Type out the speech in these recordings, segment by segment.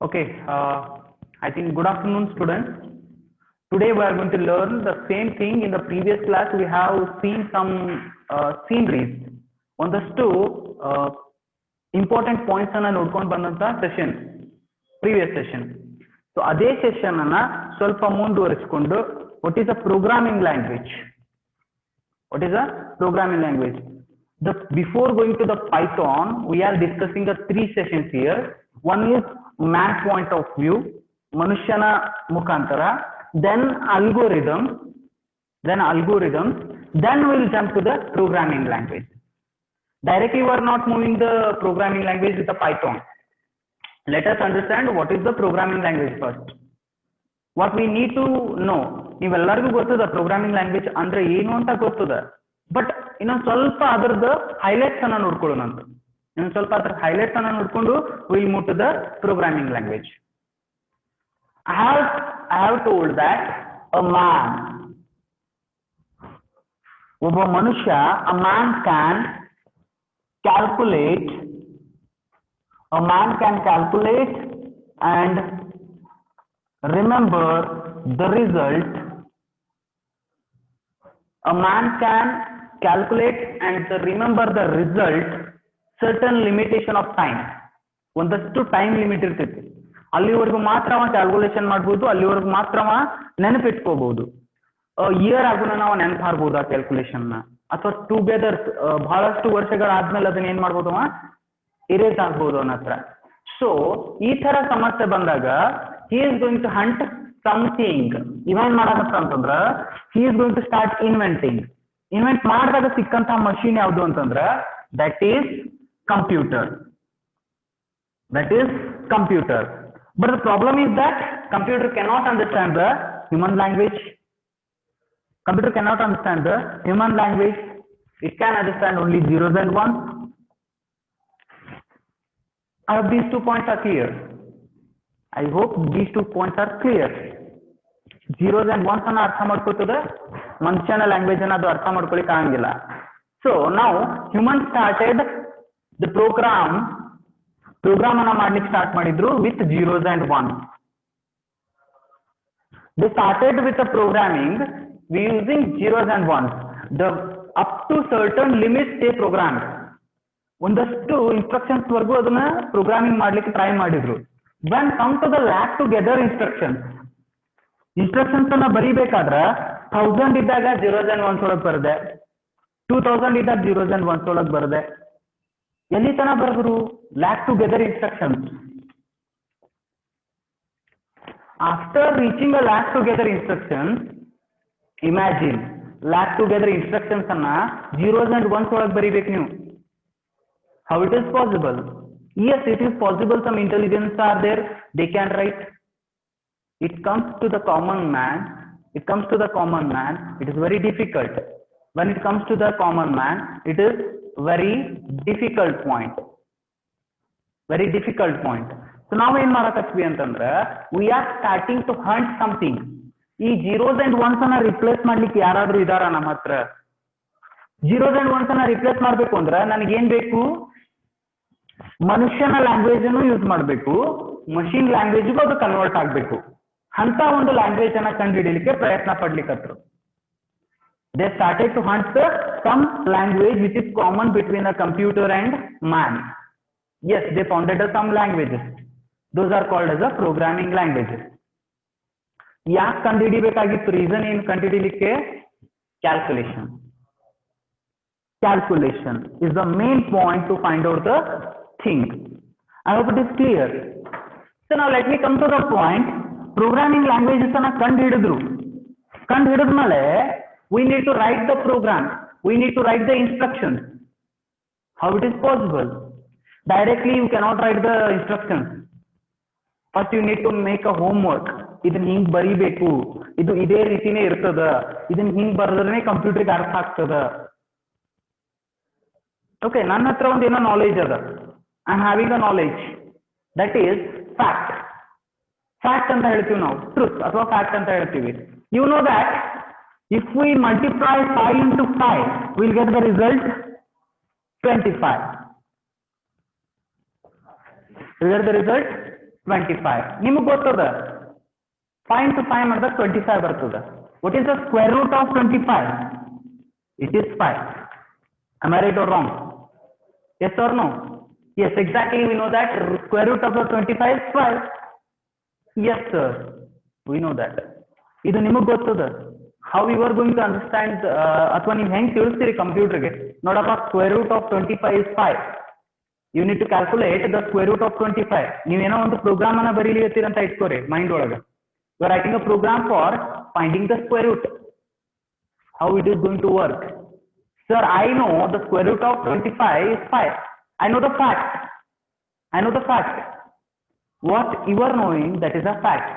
Okay, I think good afternoon, students. Today we are going to learn the same thing. In the previous class, we have seen some sceneries. ಒಂದಷ್ಟು important points ಅನ್ನ ನೋಡ್ಕೊಂಡು ಬಂದಂತ session previous session. So ಅದೇ session ಅನ್ನ ಸ್ವಲ್ಪ ಮುಂದುವರಿಸಿಕೊಂಡು what is a programming language? What is a programming language? Before going to the Python, we are discussing the three sessions here. One is man point of view, Manushana Mukantara, then algorithms, then we will jump to the programming language. Directly we are not moving the programming language with the Python. Let us understand what is the programming language first. What we need to know, ನೀವೆಲ್ಲರಿಗೂ ಗೊತ್ತದ programming language ಅಂದ್ರೆ ಏನು ಅಂತ ಗೊತ್ತದ, but ಇನ್ನೊಂದು ಸ್ವಲ್ಪ ಅದರದ highlights ಅನ್ನ ನೋಡ್ಕೊಳ್ಳೋಣ ಅಂತ. ಇನ್ನೊಂದು ಸ್ವಲ್ಪ ಅದರ ಹೈಲೈಟ್ಸ್ ಅನ್ನ ನೋಡ್ಕೊಂಡು will move to the programming language. I have told that a man, ಒಬ್ಬ ಮನುಷ್ಯ, a man can calculate and remember the result. A man can calculate and remember the result certain limitation of time. ಒಂದಷ್ಟು time limit ಇರ್ತೈತಿ, ಅಲ್ಲಿವರೆಗೂ ಮಾತ್ರ ಅವ calculation ಮಾಡ್ಬೋದು, ಅಲ್ಲಿವರೆಗೂ ಮಾತ್ರ ಅವ ನೆನಪಿಟ್ಕೋಬಹುದು. ಇಯರ್ ಆಗುನ ನಾವು ನೆನಪಾರ್ಬೋದು ಆ ಕ್ಯಾಲ್ಕುಲೇಷನ್ ನ, ಅಥವಾ ಟುಗೆದರ್ ಬಹಳಷ್ಟು ವರ್ಷಗಳಾದ್ಮೇಲೆ ಅದನ್ನ ಏನ್ ಮಾಡ್ಬೋದು, ಅವ ಇರೇಸ್ ಆಗ್ಬೋದು ಅವನ ಹತ್ರ. ಸೊ ಈ ತರ ಸಮಸ್ಯೆ ಬಂದಾಗ he is going to hunt something. ಇವೇನ್ ಮಾಡಕತ್ತ ಅಂತಂದ್ರ he is going to start inventing. Invent ಮಾಡಿದಾಗ ಸಿಕ್ಕಂತ ಮಷೀನ್ ಯಾವುದು ಅಂತಂದ್ರ that is computer. But the problem is that computer cannot understand the human language. It can understand only zeros and ones. I hope these 2 points are clear. Zeros and ones ಅನ್ನ ಅರ್ಥ ಮಾಡ್ಕೊತದ, ಮನುಷ್ಯನ language ಅನ್ನ ಅದು ಅರ್ಥ ಮಾಡ್ಕೊಳಿಕ್ ಆಗಂಗಿಲ್ಲ. So ನಾವು human started the programme ಅನ್ನ ಮಾಡ್ಲಿಕ್ಕೆ ಸ್ಟಾರ್ಟ್ ಮಾಡಿದ್ರು with zeros and ones. They started with the programming using zeros and ones. Up to certain limits they programmed. ಒಂದಷ್ಟು ಇನ್ಸ್ಟ್ರಕ್ಷನ್ಸ್ ವರೆಗೂ ಅದನ್ನ ಪ್ರೋಗ್ರಾಮಿಂಗ್ ಮಾಡ್ಲಿಕ್ಕೆ ಟ್ರೈ ಮಾಡಿದ್ರು. when come to the lag together instructions ಅನ್ನ ಬರಿಬೇಕಾದ್ರ 1000 ಇದ್ದಾಗ zeros and ones ಒಳಗ್ ಬರದೆ, 2000 ಇದ್ದಾಗ zeros and ones ಒಳಗ್ ಬರದೆ, ಎಲ್ಲಿ ತನ ಬರೆದ್ರು lag together instructions. After reaching a lag together instructions, imagine lag together instructions ಅನ್ನ zeros and ones ಒಳಗ್ ಬರಿಬೇಕು ನೀವು. How it is possible? Yes, it is possible. Some intelligence are there, they can write. It comes to the common man, it is very difficult. When it comes to the common man, it is very difficult point. So now ಏನ್ ಮಾಡಕತ್ವಿ ಅಂತಂದ್ರ we are starting to hunt something. ಈ zeros and ones ಅನ್ನ replace ಮಾಡ್ಲಿಕ್ಕೆ ಯಾರಾದ್ರೂ ಇದಾರ ನಮ್ಮ ಹತ್ರ? zeros and ones ಅನ್ನ ರಿಪ್ಲೇಸ್ ಮಾಡ್ಬೇಕು ಅಂದ್ರ ನನಗೆ ಏನ್ ಬೇಕು? ಮನುಷ್ಯನ ಲ್ಯಾಂಗ್ವೇಜ್ ಅನ್ನು ಯೂಸ್ ಮಾಡಬೇಕು, ಮಷಿನ್ ಲ್ಯಾಂಗ್ವೇಜ್ಗೂ ಅದು ಕನ್ವರ್ಟ್ ಆಗ್ಬೇಕು. ಅಂತ ಒಂದು ಲ್ಯಾಂಗ್ವೇಜ್ ಅನ್ನ ಕಂಡುಹಿಡಿಯಲಿಕ್ಕೆ ಪ್ರಯತ್ನ ಪಡ್ಲಿಕ್ಕತ್ರು. They started to hunt some language which is common between a computer and man. Yes, they founded some languages, those are called as a programming languages. ಯಾಕೆ ಕಂಡುಹಿಡಿಬೇಕಾಗಿತ್ತು? ರೀಸನ್ ಏನು ಕಂಡುಹಿಡಿಯಲಿಕ್ಕೆ? Calculation is the main point to find out the thing. I hope it is clear. So now let me come to the point. Programming languages ಅನ್ನ ಕಂಡುಹಿಡಿದ್ಮೇಲೆ we need to write the program, we need to write the instructions. How it is possible? Directly you cannot write the instructions. First you need to make a homework. ಇದನ್ನ ಹಿಂಗ್ ಬರಿಬೇಕು, ಇದು ಇದೇ ರೀತಿನೇ ಇರ್ತದ, ಇದನ್ನ ಹಿಂಗ್ ಬರೆದ್ರೆ ಕಂಪ್ಯೂಟರ್ಗೆ ಅರ್ಥ ಆಗ್ತದ. ಓಕೆ, ನನ್ನ ಹತ್ರ ಒಂದು ಏನೋ ನಾಲೆಜ್ ಅದ, I am having a knowledge, that is fact ಅಂತ ಹೇಳ್ತೀವಿ ನಾವು, ಟ್ರೂತ್ ಅಥವಾ ಫ್ಯಾಕ್ಟ್ ಅಂತ ಹೇಳ್ತೀವಿ. You know that if we multiply 5 into 5, we'll get the result 25. You get the result 25. ನಿಮಗೆ ಗೊತ್ತದ 5 into 5 ಮಾಡಿದಾಗ 25 ಬರ್ತದ. What is the square root of 25? It is 5. Am I right or wrong? Yes or no? Yes, exactly. We know that square root of the 25 is 5. Yes, sir. We know that. ಇದು ನಿಮಗೆ ಗೊತ್ತದ. How you are going to understand ಅಥವಾ ನೀವು ಹೆಂಗೆ ತಿಳಿಸ್ತೀರಿ ಕಂಪ್ಯೂಟರ್ಗೆ? ನೋಡಪ್ಪ, square root of 25 is 5. You need to calculate the square root of 25. ನೀವೇನೋ ಒಂದು ಪ್ರೋಗ್ರಾಮ್ ಅನ್ನ ಬರೀಲಿತ್ತೀರ ಅಂತ ಇಟ್ಕೋರಿ ಮೈಂಡ್ ಒಳಗೆ. You are writing a program for finding the square root. How it is going to work? Sir, I know the square root of 25 is 5. I know the fact. I know the fact. What you are knowing, that is a fact.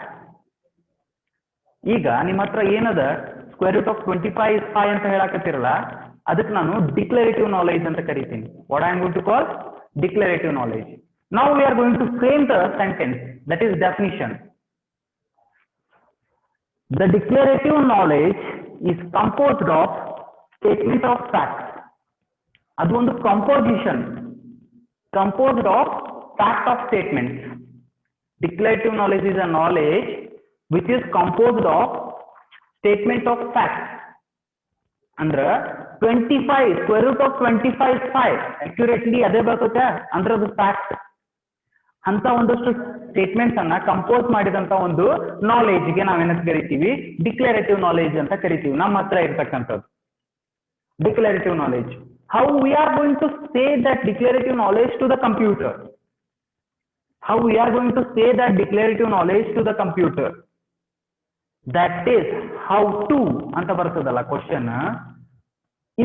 ಈಗ ನಿಮ್ಮ ಹತ್ರ ಏನದ square root of 25 is 5 ಅಂತ ಹೇಳಕತ್ತಿರಲ್ಲ, ಅದಕ್ಕೆ ನಾನು declarative knowledge ಅಂತ ಕರಿತೀನಿ. What I am going to call declarative knowledge. Now we are going to frame the sentence, that is definition. The declarative knowledge is composed of statement of facts. ಅದು ಒಂದು composition composed of fact of statements. Declarative knowledge is a knowledge which is composed of statement of facts. ಅಂದ್ರೆ 25 square root of 25 is 5. Accurately ಅದೇ ಬರ್ತದೆ ಅಂದ್ರೆ ಅದು fact. ಅಂತ ಒಂದಷ್ಟು statements ಅನ್ನ ಕಂಪೋಸ್ ಮಾಡಿದಂತ ಒಂದು ನಾಲೆಜ್ಗೆ ನಾವೇನಂತ ಕರಿತೀವಿ? ಡಿಕ್ಲರೇಟಿವ್ ನಾಲೆಜ್ ಅಂತ ಕರಿತೀವಿ. ನಮ್ಮ ಹತ್ರ ಇರ್ತಕ್ಕಂಥದ್ದು declarative knowledge. How we are going to say that declarative knowledge to the computer? How we are going to say that declarative knowledge to the computer? That is how to ಅಂತ ಬರ್ತದಲ್ಲ question,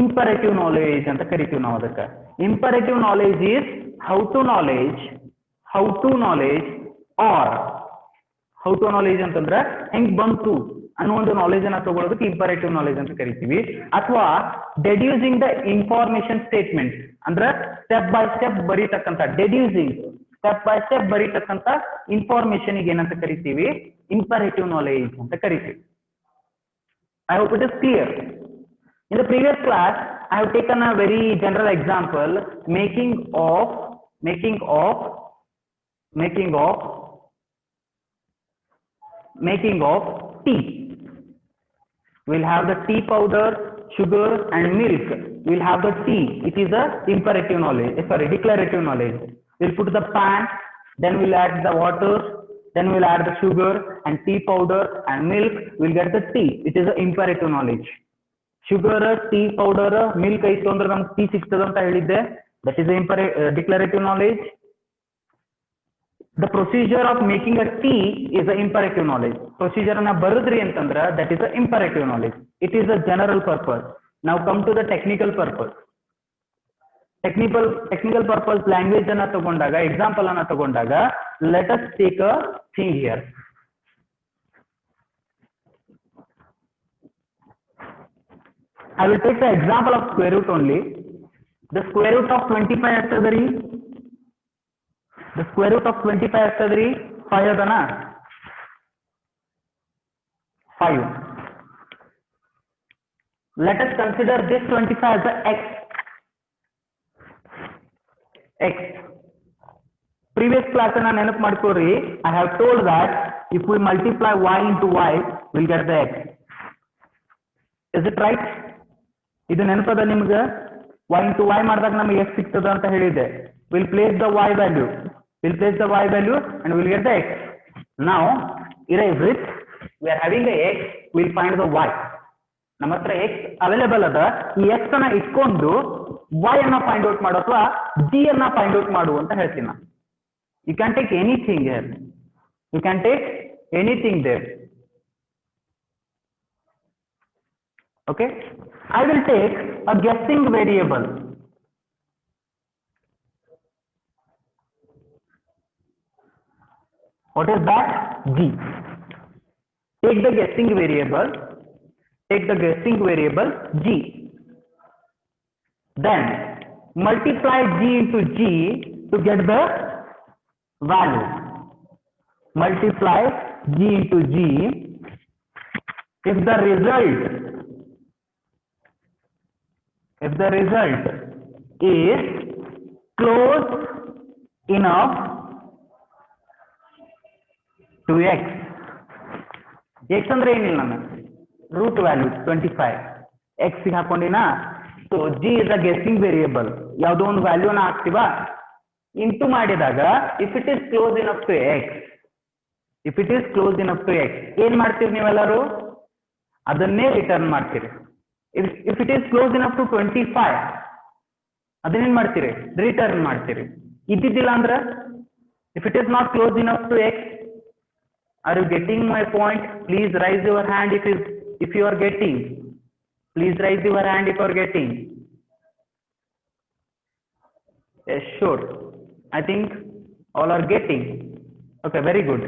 imperative knowledge ಅಂತ ಕರಿತೀವಿ ನಾವು ಅದಕ್ಕೆ. Imperative knowledge is how to knowledge or how to knowledge ಅಂತಂದ್ರೆ ಹೆಂಗ್ ಬಂತು ಅನ್ನೋ ಒಂದು ನಾಲೆಜ್ ಅನ್ನ ತಗೊಳ್ಳೋದಕ್ಕೆ ಇಂಪರೇಟಿವ್ ನಾಲೆಜ್ ಅಂತ ಕರಿತೀವಿ. ಅಥವಾ ಡೆಡ್ಯೂಸಿಂಗ್ ದ ಇನ್ಫಾರ್ಮೇಶನ್ ಸ್ಟೇಟ್ಮೆಂಟ್ ಅಂದ್ರೆ ಸ್ಟೆಪ್ ಬೈ ಸ್ಟೆಪ್ ಬರೀತಕ್ಕಂಥ, ಡೆಡ್ಯೂಸಿಂಗ್ ಸ್ಟೆಪ್ ಬೈ ಸ್ಟೆಪ್ ಬರೀತಕ್ಕಂಥ ಇನ್ಫಾರ್ಮೇಶನ್ ಗೆ ಏನಂತ ಕರಿತೀವಿ? ಇಂಪರೇಟಿವ್ ನಾಲೆಜ್ ಅಂತ ಕರಿತೀವಿ. I hope it is clear. In the previous class, I have taken a very general example, making of tea. We'll have the tea powder, sugar and milk. We'll have the tea. It is a imperative knowledge. Sorry, declarative knowledge. We'll put the pan, then we'll add the water, then we'll add the sugar and tea powder and milk. We'll get the tea. It is a imperative knowledge. Sugar, tea powder, milk ಐತು ಅಂದ್ರೆ ನಮ್ಗೆ tea ಸಿಗ್ತದೆ ಅಂತ ಹೇಳಿದ್ದೆ. That is a declarative knowledge. The procedure of making a tea is an imperative knowledge. Procedure ಅನ್ನ ಬರೆದ್ರಿ ಅಂತಂದ್ರೆ that is a imperative knowledge. It is a general purpose. Now come to the technical purpose. Technical purpose language ಅನ್ನ ತಗೊಂಡಾಗ, example ಅನ್ನ ತಗೊಂಡಾಗ, let us take a thing here. I will take the example of square root only. The square root of 25 ಆಗ್ತದ್ರಿ. The square root of 25 ಆಗ್ತದ್ರಿ 5 ಅದನ 5. Let us consider this 25 as a x. Previous class ಅನ್ನ ನೆನಪು ಮಾಡ್ಕೋರಿ. I have told that if we multiply y into y, we'll get the x. Is it right? ಇದು ನೆನಪದ ನಿಮ್ಗೆ? y into y ಮಾಡಿದಾಗ ನಮಗೆ x ಸಿಗ್ತದ ಅಂತ ಹೇಳಿದೆ. We'll place the y value and we'll get the x. Now erase it. We are having the x, we'll find the y. ನಮ್ಮ ಹತ್ರ x available ಅದ. ಈ x ಅನ್ನ ಇಟ್ಕೊಂಡು y ಅನ್ನ ಫೈಂಡ್ ಔಟ್ ಮಾಡು ಅಥವಾ g ಅನ್ನ ಫೈಂಡ್ ಔಟ್ ಮಾಡು ಅಂತ ಹೇಳ್ತೀನಿ ನಾನು. You can take anything here. You can take anything there. Okay, I will take a guessing variable. What is that? G. Take the guessing variable G. Then multiply G into G to get the value. Multiply G into G. If the result is close enough 2x. x ಅಂದ್ರೆ ಏನಿಲ್ಲ ನಾನು root value 25 x ಗೆ ಹಾಕೊಂಡಿನಾ. So g is a guessing variable. ಯಾವುದೋ ಒಂದು ವ್ಯಾಲ್ಯೂನ ಹಾಕ್ತೀವಾ, into ಮಾಡಿದಾಗ if it is close enough to x, if it is close enough to x ಏನ್ ಮಾಡ್ತೀರಿ ನೀವೆಲ್ಲರೂ, ಅದನ್ನೇ ರಿಟರ್ನ್ ಮಾಡ್ತೀರಿ. If it is close enough to 25 ಅದನ್ನೇನ್ ಮಾಡ್ತೀರಿ, ರಿಟರ್ನ್ ಮಾಡ್ತೀರಿ. ಇದ್ದಿದ್ದಿಲ್ಲ ಅಂದ್ರ if it is not close enough to x, are you getting my point? Please raise your hand if you are getting. Please raise your hand if you are getting. Yes, sure. I think all are getting. Okay, very good.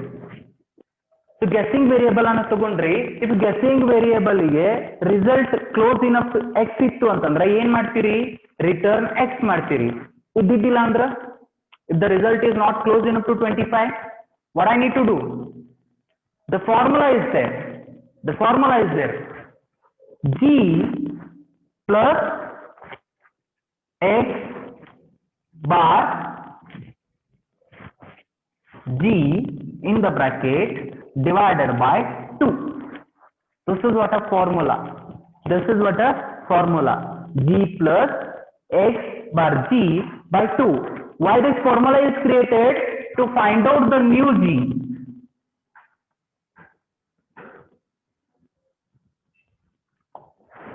So guessing variable ಅನ್ನು ತಗೊಂಡ್ರಿ, if guessing variable ಗೆ result close enough to x ಇತ್ತು ಅಂತಂದ್ರೆ ಏನ್ ಮಾಡ್ತೀರಿ, return x ಮಾಡ್ತೀರಿ. ಇದ್ದಿದ್ದಿಲ್ಲ ಅಂದ್ರ if the result is not close enough to 25, what I need to do? The formula is there. The formula is there. G plus x bar G in the bracket divided by 2. This is what a formula. This is what a formula. G plus x bar G by 2. Why this formula is created? To find out the new G.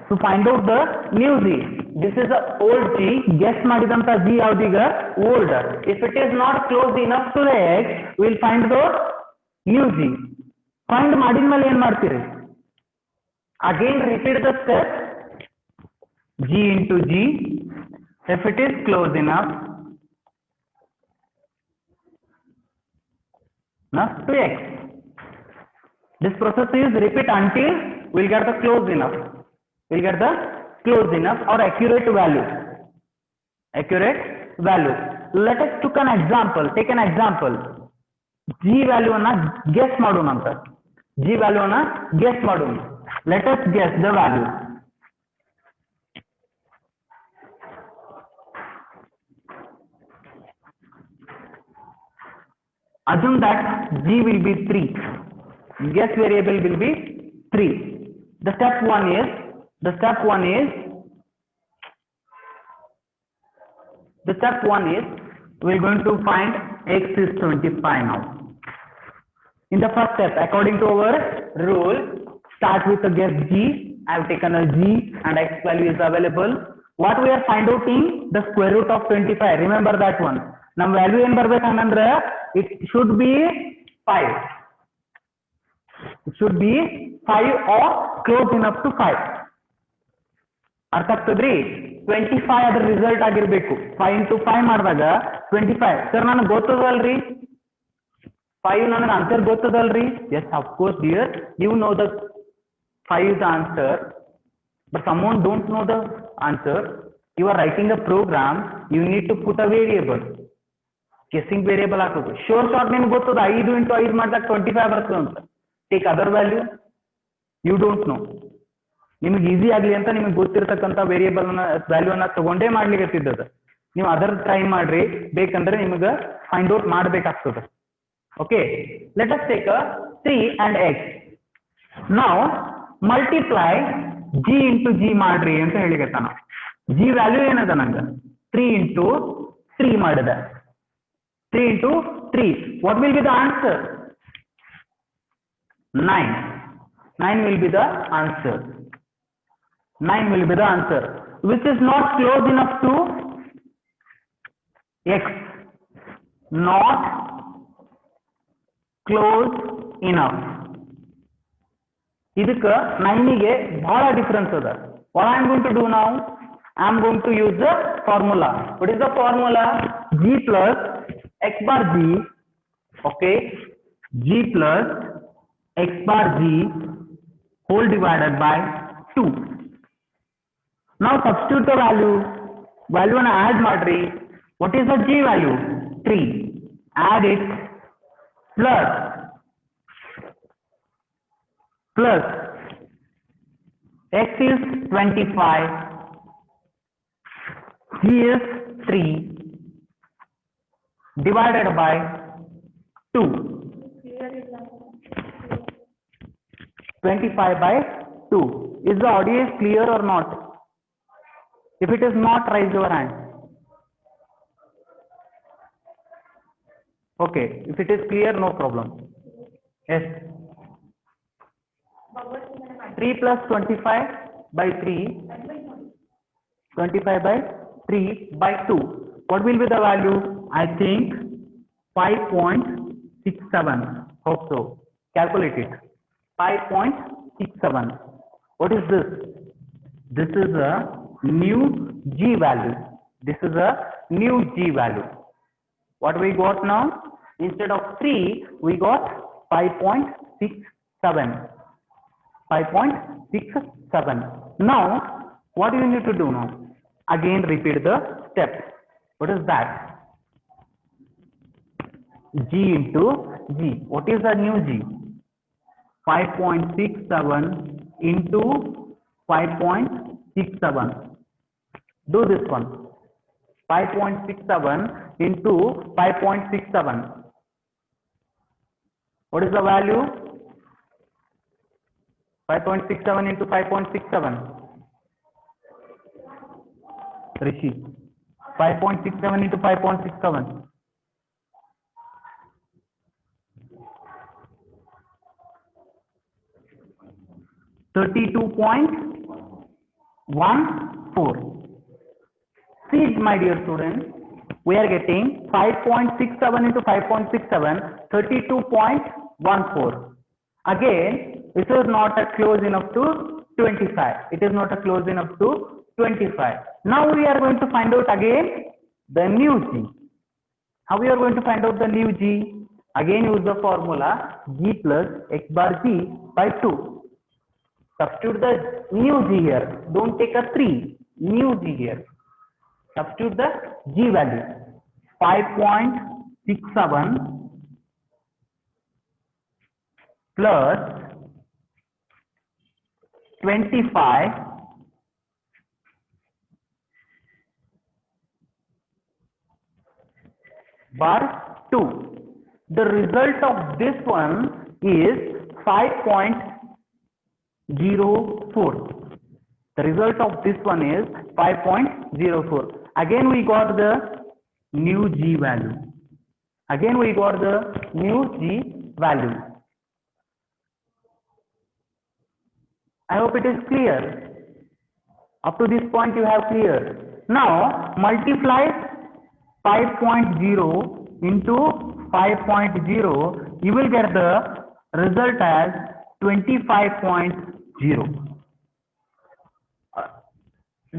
To find out the new G. This is a old G. Guess madidanta G yavudiga old. If it is not close enough to the x, we will find the new G. Find madidmele ಏನು ಮಾಡ್ತೀರಿ, again repeat the step. G into G. If it is close enough to x. This process is repeat until we'll get the close enough. We'll get the close enough or accurate value. Accurate value. Let us take an example. Take an example. G value ಅನ್ನ guess ಮಾಡೋಣ ಅಂತ. G value ಅನ್ನ guess ಮಾಡೋಣ. Let us guess the value. Assume that G will be 3. Guess variable will be 3. The step one is we're going to find x is 25 now. In the first step, according to our rule, start with the guess G. I have taken a G and x value is available. What we are find out in the square root of 25. Remember that one. Nam value ಏನು ಬರಬೇಕಂದ್ರೆ it should be 5. It should be 5 or close enough to 5. ಅರ್ಥ ಆಗ್ತದ್ರಿ, 25 ಅದರ result ಆಗಿರ್ಬೇಕು. 5 into 5 ಮಾಡಿದಾಗ 25. Sir ನನಗೆ ಗೊತ್ತದಲ್ರಿ 5, ನನಗೆ answer ಗೊತ್ತದಲ್ರಿ. Yes, of course dear, you know the 5 is the answer, but someone don't know the answer. You are writing a program, you need to put a variable. Guessing variable ಹಾಕೋದು. Sure shot ನಿಮ್ಗೆ ಗೊತ್ತದ 5 into 5 ಮಾಡಿದಾಗ 25 ಬರ್ತದೆ ಅಂತ. Take other value, you don't know. ನಿಮಗೆ easy ಆಗಲಿ ಅಂತ ನಿಮಗೆ ಗೊತ್ತಿರತಕ್ಕಂಥ ವೇರಿಯೇಬಲ್ ವ್ಯಾಲ್ಯೂ ಅನ್ನ ತಗೊಂಡೇ ಮಾಡ್ಲಿಕ್ಕೆ, ನೀವು ಅದರ್ ಟ್ರೈ ಮಾಡ್ರಿ, ಬೇಕಂದ್ರೆ ನಿಮಗೆ ಫೈಂಡ್ ಔಟ್ ಮಾಡ್ಬೇಕಾಗ್ತದೆ. Okay, let us take 3 and x. ನಾವು ಮಲ್ಟಿಪ್ಲೈ g into g ಮಾಡ್ರಿ ಅಂತ ಹೇಳಿಕತ್ತಾನ. g ವ್ಯಾಲ್ಯೂ ಏನದ ನಂಗೆ 3 into 3 ಮಾಡಿದೆ. 3 into 3. What will be the answer? 9. 9 will be the answer. 9 will be the answer. Which is not close enough to x. Not close enough. ಇದಕ್ಕೆ 9 ಗೆ ಬಹಳ difference ಅದ. What I am going to do now? I am going to use the formula. What is the formula? G plus x bar g. Okay, g plus x bar g whole divided by 2. Now substitute the value. Value ಅನ್ನು add ಮಾಡ್ರಿ. What is the g value? 3. Add it plus x is 25, g is 3 divided by 2. 25 by 2. Is the audio is clear or not? If it is not, raise your hand. Okay, if it is clear, no problem. Yes. 3 plus 25 by 3. 25 by 3 by 2. What will be the value? I think 5.67. Hope so. Calculate it. 5.67. What is this? This is a new G value. This is a new G value. What we got now? Instead of 3, we got 5.67. 5.67. Now, what do you need to do now? Again, repeat the steps. What is that? G into G. What is the new G? 5.67 into 5.67. Do this one. 5.67 into 5.67. What is the value? 5.67 into 5.67. Rishi. 5.67 into 5.67. 32.14. See, my dear students, we are getting 5.67 into 5.67, 32.14. Again, this is not a close enough to 25. It is not a close enough to 25. Now we are going to find out again the new G. How we are going to find out the new G? Again, use the formula G plus X bar G by 2. Substitute the new G here. Don't take a 3. New G here. Substitute the G value. 5.67 plus 25 bar 2. The result of this one is 5.04. The result of this one is 5.04. Again we got the new G value. Again we got the new G value. I hope it is clear. Up to this point you have clear. Now multiply 5.0 into 5.0. You will get the result as 25.0.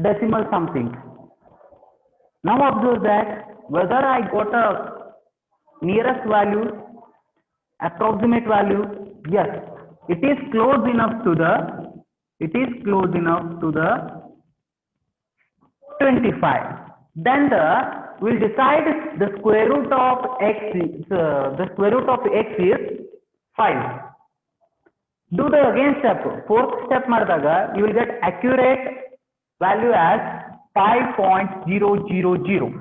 Decimal something. Now observe that whether I got a nearest value, approximate value, yes, it is close enough to the 25. Then we'll decide the square root of x. The square root of x is 5. Do the again step. Fourth step ಮಾಡಿದಾಗ you will get accurate value as 5.000.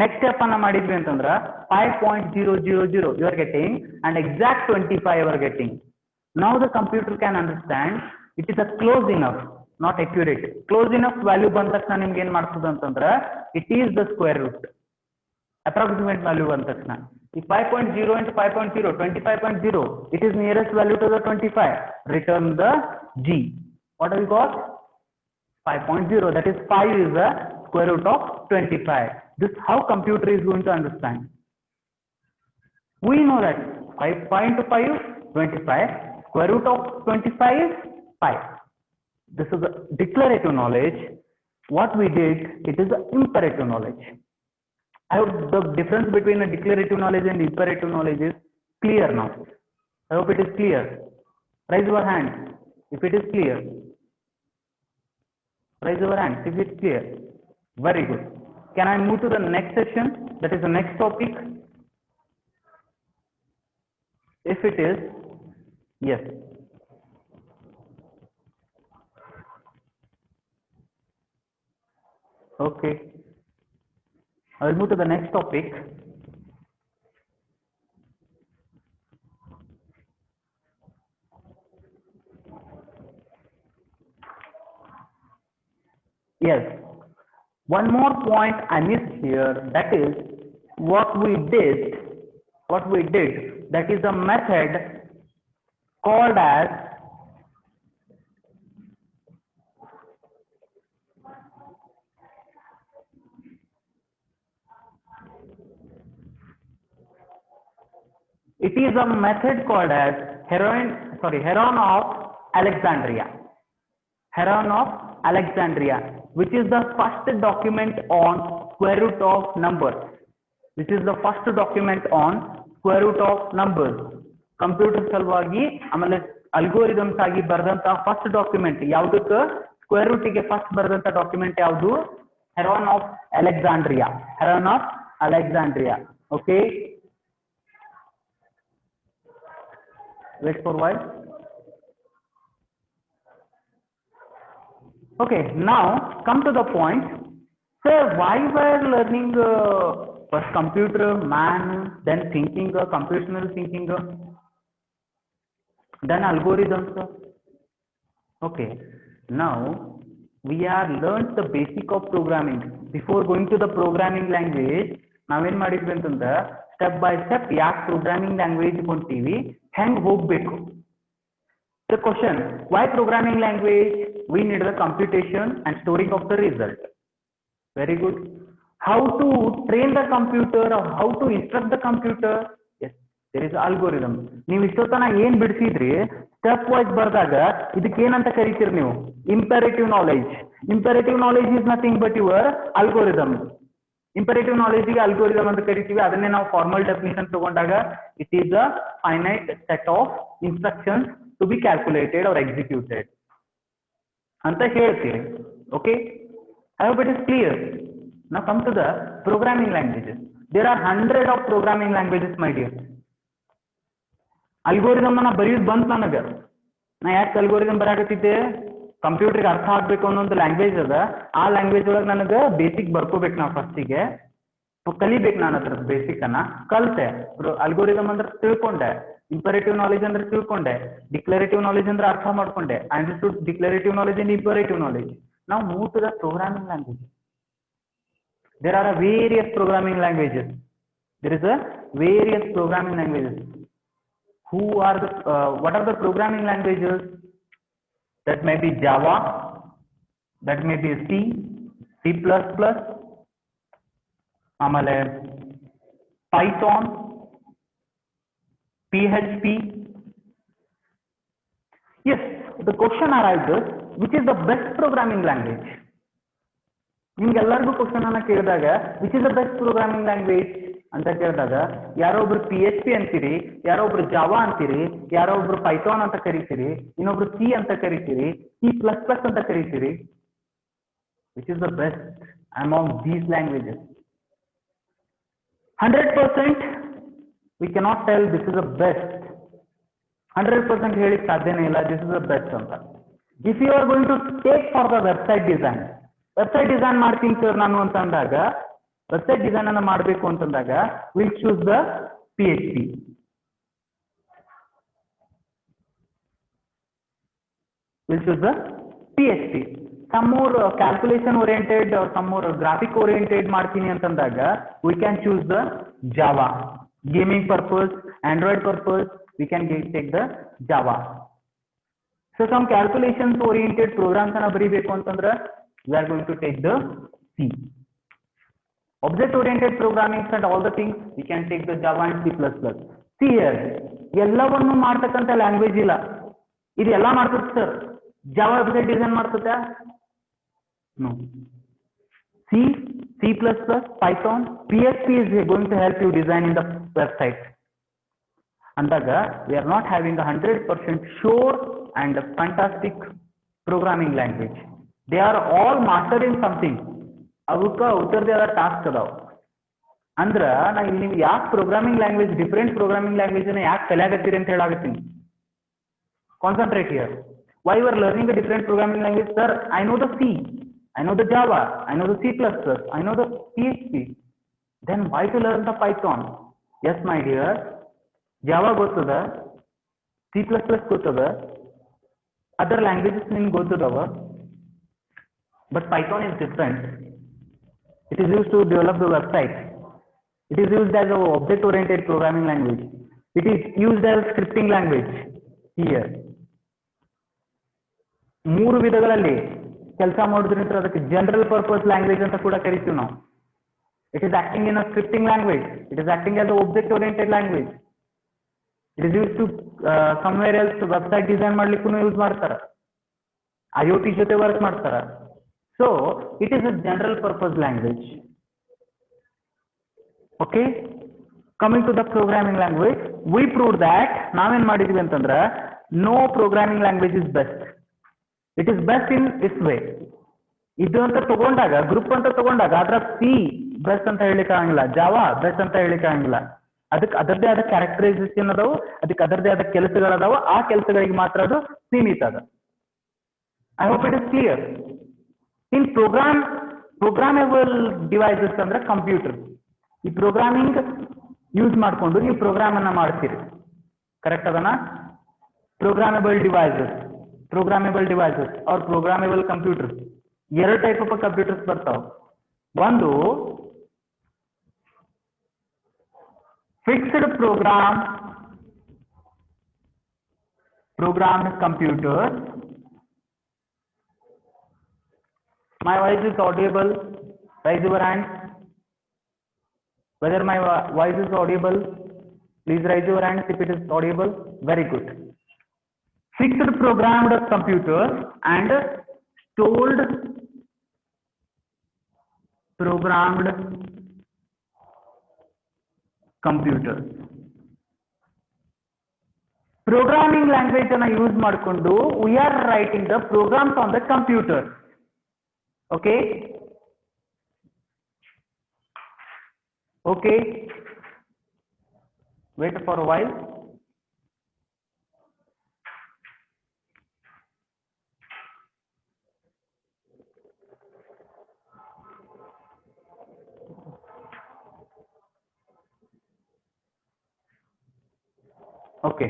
Next step ಅನ್ನ ಮಾಡಿದ್ವಿ ಅಂತಂದ್ರ 5.000 you are getting and exact 25 you are getting. Now the computer can understand it is a close enough, not accurate. Close enough value ಬಂದ ತಕ್ಷಣ ನಿಮ್ಗೆ ಏನು ಮಾಡ್ತದೆ ಅಂತಂದ್ರ it is the square root. Approximate value ಬಂದ ತಕ್ಷಣ if 5.0 into 5.0, 25.0, it is nearest value to the 25. Return the G. What have we got? 5.0. That is 5 is the square root of 25. This is how computer is going to understand. We know that 5 into 5 is 25. Square root of 25 is 5. This is the declarative knowledge. What we did, it is the imperative knowledge. I hope the difference between a declarative knowledge and imperative knowledge is clear now. I hope it is clear. Raise your hand if it is clear. Raise your hand if it is clear. Very good. Can I move to the next section? That is the next topic. If it is, yes. Okay. I will move to the next topic. Yes. One more point I missed here, that is what we did, that is a method called as Heron of Alexandria. Heron of Alexandria, which is the first document on square root of numbers. This is the first document on square root of numbers. Computer ಸಲುವಾಗಿ ಆಮೇಲೆ algorithms ಆಗಿ ಬರೆದಂತ first document ಯಾವುದಕ್ಕೆ square root ಗೆ first ಬರೆದಂತ document ಯಾವುದು? Heron of Alexandria. Heron of Alexandria. Okay, wait for a while. Okay, now come to the point. Sir, why we are learning first computer, man, then thinking, computational thinking, then algorithms? Okay, now we are learned the basic of programming. Before going to the programming language, ನಾವೇನ್ ಮಾಡಿದ್ವಿ ಅಂತಂದ್ರೆ step by step ಯಾಕೆ programming language ಕೊಂತೀವಿ, ಹೆಂಗ್ ಹೋಗ್ಬೇಕು. The question, why programming language? We need the computation and storing of the result. Very good. How to train the computer or how to instruct the computer? Yes, there is algorithm. ನೀವು ಇಷ್ಟೊತ್ತನ ಏನ್ ಬಿಡಿಸಿದ್ರಿ step wise ಬರ್ದಾಗ ಇದಕ್ಕೆ ಏನಂತ ಕರಿತೀರಿ ನೀವು? Imperative knowledge. Imperative knowledge is nothing but your algorithm. Imperative knowledge ಗೆ algorithm ಅಂತ ಕರಿತೀವಿ. ಅದನ್ನೇ ನಾವು ಫಾರ್ಮಲ್ ಡೆಫಿನಿಷನ್ ತಗೊಂಡಾಗ it is a finite set of instructions to be calculated or executed anta ಹೇಳ್ತೀರಿ. Okay, I hope it is clear. Now come to the programming languages. There are hundred of programming languages, my dear. algorithm ಅನ್ನ ಬರೆಯೋದು ಬಂತು ನನಗೆ. ನಾ ಯಾಕೆ algorithm ಬರಾಕತ್ತಿದ್ದೆ? ಕಂಪ್ಯೂಟರ್ಗೆ ಅರ್ಥ ಆಗ್ಬೇಕು ಅನ್ನೋ ಒಂದು ಲ್ಯಾಂಗ್ವೇಜ್ ಅದ. ಆ ಲ್ಯಾಂಗ್ವೇಜ್ ಒಳಗೆ ನನಗೆ ಬೇಸಿಕ್ ಬರ್ಕೋಬೇಕು. ನಾವು ಫಸ್ಟಿಗೆ ಕಲಿಬೇಕು. ನಾನು ಅದ್ರ ಬೇಸಿಕ್ ಅನ್ನ ಕಲಿತೆ. ಅಲ್ಗೋರಿದಮ್ ಅಂದ್ರೆ ತಿಳ್ಕೊಂಡೆ, ಇಂಪರೇಟಿವ್ ನಾಲೆಜ್ ಅಂದ್ರೆ ತಿಳ್ಕೊಂಡೆ, ಡಿಕ್ಲರೇಟಿವ್ ನಾಲೆಜ್ ಅಂದ್ರೆ ಅರ್ಥ ಮಾಡ್ಕೊಂಡೆ. I understood declarative knowledge and imperative knowledge. ನಾವು move to the programming language. There are various programming languages. There is a various programming languages. What are the programming languages? That may be Java, that may be C, C++, ಆಮೇಲೆ Python, PHP. Yes, the question arises, which is the best programming language? ನಿಮ್ಗೆಲ್ಲರಿಗೂ question ಅನ್ನ ಕೇಳಿದಾಗ which is the best programming language ಅಂತ ಕೇಳಿದಾಗ ಯಾರೋ ಒಬ್ರು PHP ಅಂತೀರಿ, ಯಾರೋ ಒಬ್ರು ಜಾವಾ ಅಂತೀರಿ, ಯಾರೋ ಒಬ್ರು ಪೈಥಾನ್ ಅಂತ ಕರಿತೀರಿ, ಇನ್ನೊಬ್ರು C ಅಂತ ಕರಿತೀರಿ, C++ ಅಂತ ಕರಿತೀರಿ. Which is the best among these languages? 100% we cannot tell this is the best. 100% ಹೇಳಿಕ್ ಸಾಧ್ಯನೇ ಇಲ್ಲ this is the best ಅಂತ. If you are going to take for the website design, website design ಮಾಡ್ತೀನಿ sir ನಾನು ಅಂತ ಅಂದಾಗ, website design ಅನ್ನ ಮಾಡಬೇಕು ಅಂತಂದಾಗ will choose the PHP. We'll choose the PHP. Some more calculation oriented or some more graphic oriented ಮಾಡ್ತೀನಿ ಅಂತಂದಾಗ we can choose the Java. Gaming purpose, Android purpose, we can take the Java. So some calculations oriented programs ಅನ್ನ ಬರೀಬೇಕು ಅಂತಂದ್ರೆ we are going to take the C. Object oriented programming and all the things we can take the Java and C++. See here, ಎಲ್ಲವನ್ನು ಮಾಡ್ತಕ್ಕಂತ language ಇಲ್ಲ. ಇದು ಎಲ್ಲ ಮಾಡ್ತದೆ sir. Java website design ಮಾಡ್ತದೆ? No. C, C++, Python, PHP is going to help you design in the website. ಅಂದಾಗ we are not having a 100% sure and fantastic programming language. They are all mastered in something. ಅವಕ್ಕ ಉತ್ತರದೇ ಆದ task ಅದಾವ. ಅಂದ್ರ ನಾ ಇಲ್ಲಿ ನೀವು ಯಾಕೆ programming language, different programming language ಅನ್ನ ಯಾಕೆ ಕಲಿಯಾಗತ್ತೀರಿ ಅಂತ ಹೇಳಾಗತ್ತೀನಿ. Concentrate here. Why you are learning a different programming language? Sir, I know the C, I know the Java, I know the C++, I know the PHP. Then why to learn the Python? Yes, my dear. Java ಗೊತ್ತದ, C++ ಗೊತ್ತದ, other languages ನಿಮ್ಗೆ ಗೊತ್ತದವ. but Python is different. It is used to develop the website. It is used as an object-oriented programming language. It is used as scripting language here. ಮೂರು ವಿಧಗಳಲ್ಲಿ ಕೆಲಸ ಮಾಡೋದ್ರಿಂದ ಅದಕ್ಕೆ general purpose language ಅಂತ ಕೂಡ ಕರಿತೀವಿ ನಾವು. It is acting in a scripting language. It is acting as an object-oriented language. It is used to somewhere else website design ಮಾಡ್ಲಿಕ್ಕೂ ಯೂಸ್ ಮಾಡ್ತಾರ. IoT ಜೊತೆ ವರ್ಕ್ ಮಾಡ್ತಾರ. So it is a general purpose language. Okay, coming to the programming language, we proved that ನಾವೇನ್ ಮಾಡಿದ್ವಿ ಅಂತಂದ್ರ no programming language is best. It is best in its way. ಇದು ಅಂತ ತಗೊಂಡಾಗ ಗ್ರೂಪ್ ಅಂತ ತಗೊಂಡಾಗ ಅದ್ರ ಸಿ ಬೆಸ್ಟ್ ಅಂತ ಹೇಳಿಕ್ಕೆ ಆಗಂಗಿಲ್ಲ, ಜಾವಾ ಬೆಸ್ಟ್ ಅಂತ ಹೇಳಿಕ್ಕೆ ಆಗಂಗಿಲ್ಲ. ಅದಕ್ಕೆ ಅದರದೇ ಆದ ಕ್ಯಾರೆಕ್ಟರೈಸೇಷನ್ ಅದಾವು, ಅದಕ್ಕೆ ಅದರದೇ ಆದ ಕೆಲಸಗಳದಾವು, ಆ ಕೆಲಸಗಳಿಗೆ ಮಾತ್ರ ಅದು ಸೀಮಿತ ಅದ. I hope it is clear. In programmable devices ಅಂದ್ರೆ ಕಂಪ್ಯೂಟರ್. ಈ ಪ್ರೋಗ್ರಾಮಿಂಗ್ ಯೂಸ್ ಮಾಡಿಕೊಂಡು ನೀವು ಪ್ರೋಗ್ರಾಮ್ ಅನ್ನ ಮಾಡ್ತೀರಿ, ಕರೆಕ್ಟ್ ಅದನ್ನ? Programmable devices are programmable computers, ಎರಡು ಟೈಪ್ ಆಫ್ ಕಂಪ್ಯೂಟರ್ಸ್ ಬರ್ತಾವ. ಒಂದು fixed programmed computers. My voice is audible? Raise your hand. Whether my voice is audible, please raise your hands if it is audible. Very good. Fixed programmed computers and stored programmed computers. Programming language ಅನ್ನು use ಮಾಡಿಕೊಂಡು we are writing the programs on the computer. Okay. Okay, wait for a while. Okay,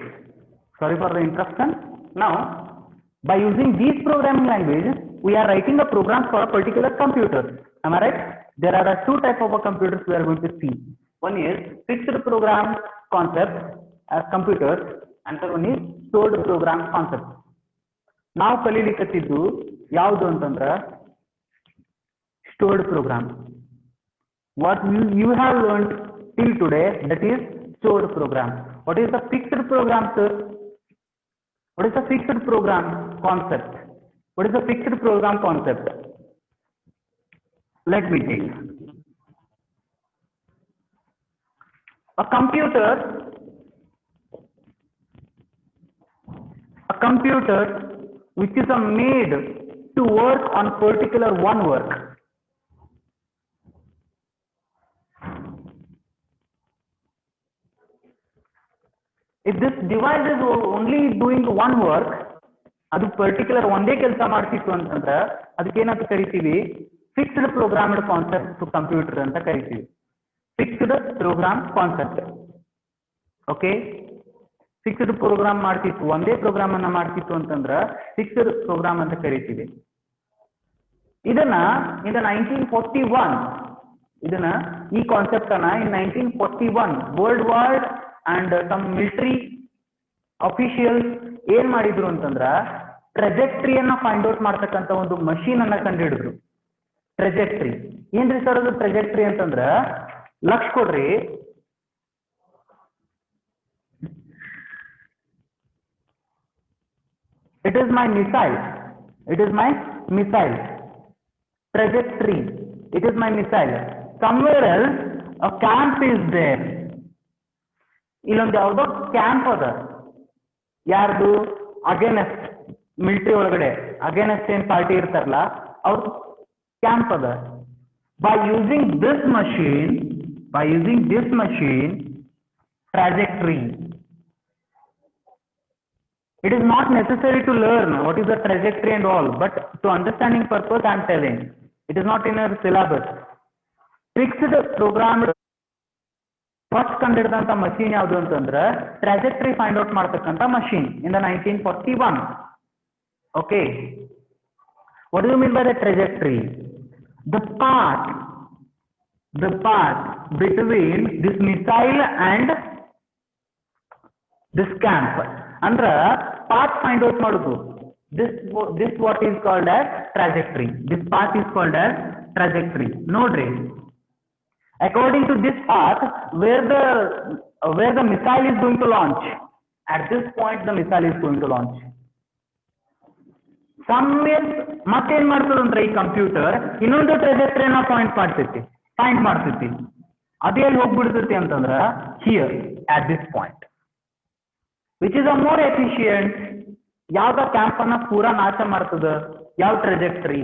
sorry for the interruption. Now, by using these programming languages, we are writing a program for a particular computer. Am I right? There are two types of computers we are going to see. One is fixed program concept as computers, and the one is stored program concept. Now ಕಲಿಲಿಕತ್ತಿದ್ದು ಯಾವುದು ಅಂತಂದ್ರ stored program. What you have learned till today, that is stored program. What is the fixed program, sir? What is the fixed program concept? What is the fixed program concept? Let me take a computer which is made to work on particular one work. If this device is only doing one work, ಅದು particular ಒಂದೇ ಕೆಲಸ ಮಾಡ್ತಿತ್ತು ಅಂತಂದ್ರೆ ಅದಕ್ಕೆ ಏನಂತ ಕರಿತೀವಿ? Fixed programmed concept computer ಅಂತ ಕರಿತೀವಿ. Fixed program concept. Okay, fixed program ಮಾಡ್ತಿತ್ತು, ಒಂದೇ ಪ್ರೋಗ್ರಾಮ್ ಅನ್ನ ಮಾಡ್ತಿತ್ತು ಅಂತಂದ್ರ ಫಿಕ್ಸ್ಡ್ ಪ್ರೋಗ್ರಾಮ್ ಅಂತ ಕರಿತೀವಿ. ಇದನ್ನ 1941 ಈ ಕಾನ್ಸೆಪ್ಟ್ ಅನ್ನ in 1941 world war and some military officials ಏನ್ ಮಾಡಿದ್ರು ಅಂತಂದ್ರ ಟ್ರೆಜೆಕ್ಟ್ರಿಯನ್ನ ಫೈಂಡ್ ಔಟ್ ಮಾಡ್ತಕ್ಕಂತ ಒಂದು ಮಷೀನ್ ಅನ್ನ ಕಂಡುಹಿಡಿದ್ರು. ಟ್ರೆಜೆಕ್ಟ್ರಿ ಏನ್ರಿ ಸರ್ ಅದು? ಟ್ರೆಜೆಕ್ಟ್ರಿ ಅಂತಂದ್ರ ಲಕ್ಷ ಕೊಡ್ರಿ, it is my missile, trajectory, it is my missile. Somewhere else a camp is there. ಇಲ್ಲೊಂದು ಯಾವ್ದೋ ಕ್ಯಾಂಪ್ ಅದ, ಯಾರ್ದು? ಅಗೇನೆಸ್ಟ್ ಮಿಲಿಟರಿ ಒಳಗಡೆ ಅಗೇನೆಸ್ಟ್ ಏನ್ ಪಾರ್ಟಿ ಇರ್ತಾರಲ್ಲ ಅವ್ರ ಕ್ಯಾಂಪ್ ಅದ. by using this machine trajectory, it is not necessary to learn what is the trajectory and all, but to understanding purpose I am telling. It is not in our syllabus. Fixed programmed first ಕಂಡಿಡಿದಂತ machine ಯಾವುದು ಅಂತಂದ್ರೆ trajectory find out ಮಾಡ್ತಕ್ಕಂಥ machine in the 1941. Okay, What do you mean by the trajectory? The path between this missile and this camp. Andra path find out madudu. This what is called as trajectory. This path is called as trajectory. Nodri. According to this path, where the missile is going to launch, at this point the missile is going to launch. Somewhere ಮತ್ತೇನ್ ಮಾಡ್ತದಂದ್ರೆ ಈ computer ಇನ್ನೊಂದು ಟ್ರೆಜೆಕ್ಟರಿನ point ಮಾಡ್ತೈತಿ ಅದು ಎಲ್ಲಿ ಹೋಗ್ಬಿಡ್ತೈತಿ ಅಂತಂದ್ರ here at this point, which is a more efficient. ಯಾವ್ದ camp ಅನ್ನ ಪೂರಾ ನಾಶ ಮಾಡ್ತದ, ಯಾವ ಟ್ರೆಜೆಕ್ಟರಿ